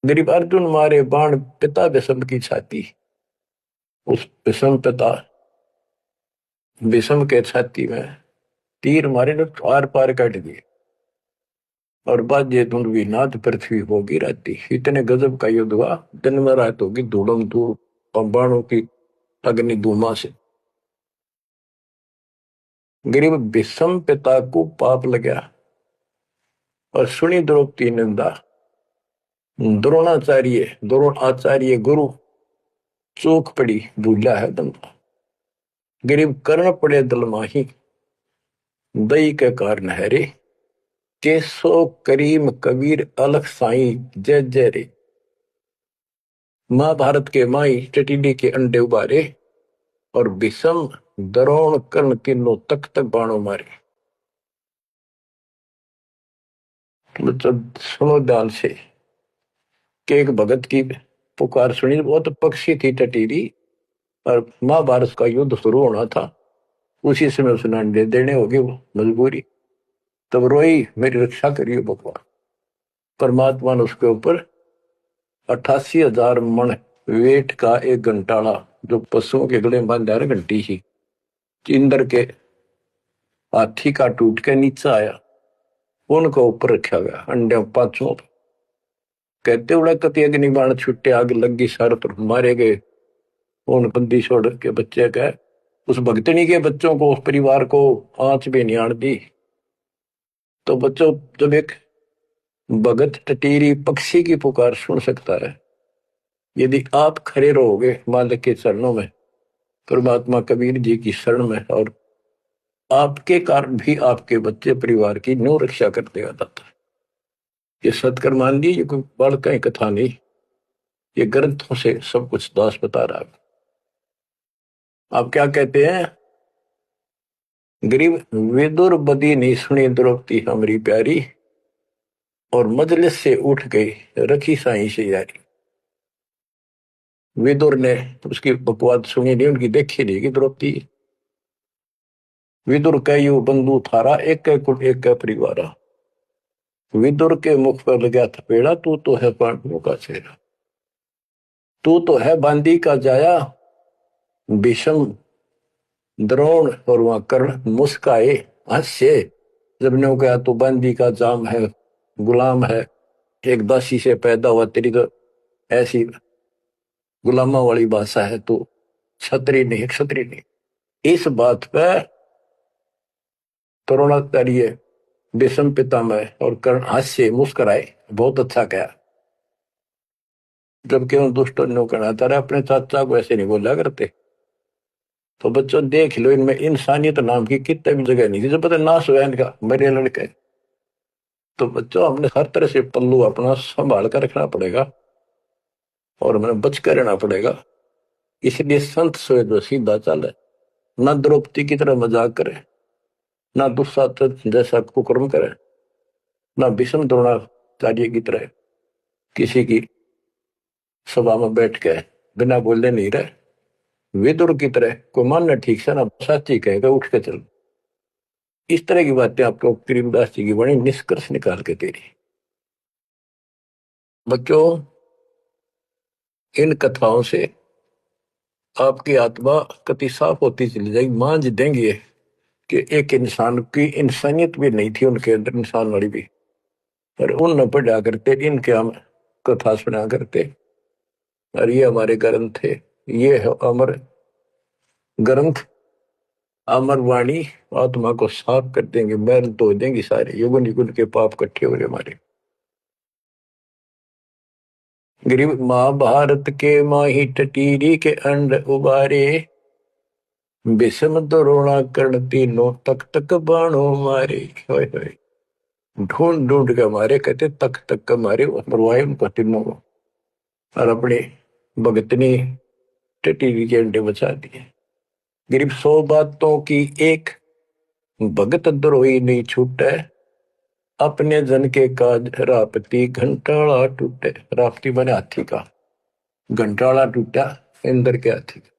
गरीब अर्जुन मारे बाण पिता विषम की छाती। उस विषम पिता विषम के छाती में तीर मारे ने आर पार काट दिए। और बाजे धुंधवी नाथ पृथ्वी होगी राती। इतने गजब का युद्ध हुआ, दिन में रात होगी धूड़म धूड़ बाणों की अग्नि धूमा से। गरीब विषम पिता को पाप लगा और सुनी द्रौपदी निंदा। द्रोणाचार्य गुरु चूक पड़ी भूला है दंगा। गरीब कर्ण पड़े दल माही दई के कारण है रे। केसो करीम कबीर अलख साई जय जय रे। महाभारत के माई टिटिडी के अंडे उबारे और विषम द्रोण कर्ण तीनों तक तक बाणों मारे। मतलब सुनो ध्यान से कि एक भगत की पुकार सुनी। बहुत पक्षी थी टिटिडी और महाभारत का युद्ध शुरू होना था। उसी समय उसने अंडे देने होगी वो मजबूरी। तब रोई मेरी रक्षा करिए भगवान। परमात्मा ने उसके ऊपर 88,000 मन वेट का एक घंटाड़ा जो पशुओं के गले में बांधा घंटी ही इंद्र के हाथी का टूट के नीचे आया। उनको ऊपर रखा गया अंडे पांचों। कहते उड़ा कति अग्नि बाण छुट्टे आग लगी सारे तरफ मारे गए। उन बंदी छोड़ के बच्चे का उस भगतनी के बच्चों को उस परिवार को आंच भी नहीं आड़ दी। तो बच्चों जब एक भगत टटीरी पक्षी की पुकार सुन सकता है, यदि आप खड़े रहोगे मालिक के चरणों में, परमात्मा कबीर जी की शरण में, और आपके कारण भी आपके बच्चे परिवार की नो रक्षा कर देगा दाता। ये सत्कर मान ली, ये कोई बड़ कहीं कथा नहीं, ये ग्रंथों से सब कुछ दास बता रहा है। आप क्या कहते हैं? गरीब विदुर बदी नहीं सुनी द्रौपदी हमारी प्यारी और मजलिस से उठ गई रखी साई से यारी। विदुर ने उसकी बकवाद सुनी नहीं, उनकी देखी नहीं कि द्रौपदी। विदुर कयु बंधु थारा एक कुल एक परिवारा। विदुर के मुख पर लगा थपेड़ा, तू तो है पांडवों का चेहरा। तू तो है बांदी का जाया। भीषम द्रोण और वहां कर्ण मुस्काए हास्य। जब ने कहा तू बांदी का जाम है, गुलाम है, एक दासी से पैदा हुआ, तेरी तो ऐसी गुलामा वाली भाषा है, तो क्षत्रिय नहीं, क्षत्रिय नहीं। इस बात पे द्रोणाचार्य विषम पितामह और कर्ण हास्य मुस्कुराए, बहुत अच्छा कहा। जबकि उन दुष्टों ने कहना था अपने चाचा को ऐसे नहीं बोला करते। तो बच्चों देख लो, इनमें इंसानियत नाम की कितने भी जगह नहीं थी। जब पता नाश हुआ इनका मेरे लड़के, तो बच्चों हमने हर तरह से पल्लू अपना संभाल कर रखना पड़ेगा और हमें बच कर रहना पड़ेगा। इसलिए संत सोए जो सीधा चले, ना द्रौपदी की तरह मजाक करे, ना दुस्साहस जैसा कुकर्म करे, ना भीष्म द्रोणाचार्य की तरह किसी की सभा में बैठ के बिना बोलने नहीं रहे। विदुर की तरह को मानना ठीक से ना साची कहेगा उठ के चल। इस तरह की बातें आपको करीमदास जी की बड़ी निष्कर्ष निकाल के दे रही। बच्चों इन कथाओं से आपकी आत्मा कति साफ होती चली जाएगी। मान देंगे कि एक इंसान की इंसानियत भी नहीं थी उनके अंदर, इंसान वाली भी, पर उन न पढ़ा करते, इनके हम कथा सुना करते। और ये हमारे ग्रंथ थे, ये है अमर ग्रंथ, अमर वाणी आत्मा को साफ कर देंगे, मैल धो देंगे सारे युगन युगन के पाप इकट्ठे हो रहे हमारे। गरीब महाभारत के माही टटीरी के अंड उबारे, विषम द्रोणा कर्ण तीनों तक तक बाणों मारे। होय होय ढूंढ ढूंढ के मारे, कहते तक तक का मारे, मरवाए उनको तीनों को और अपने भगतनी टटीरी के अंडे बचा दिए। गरीब 100 बातों की एक भगत द्रोही नहीं छूटे, अपने जन के काज रापती घंटाला टूटे। रापती बने हाथी का, घंटाला टूटा इंद्र के हाथी का।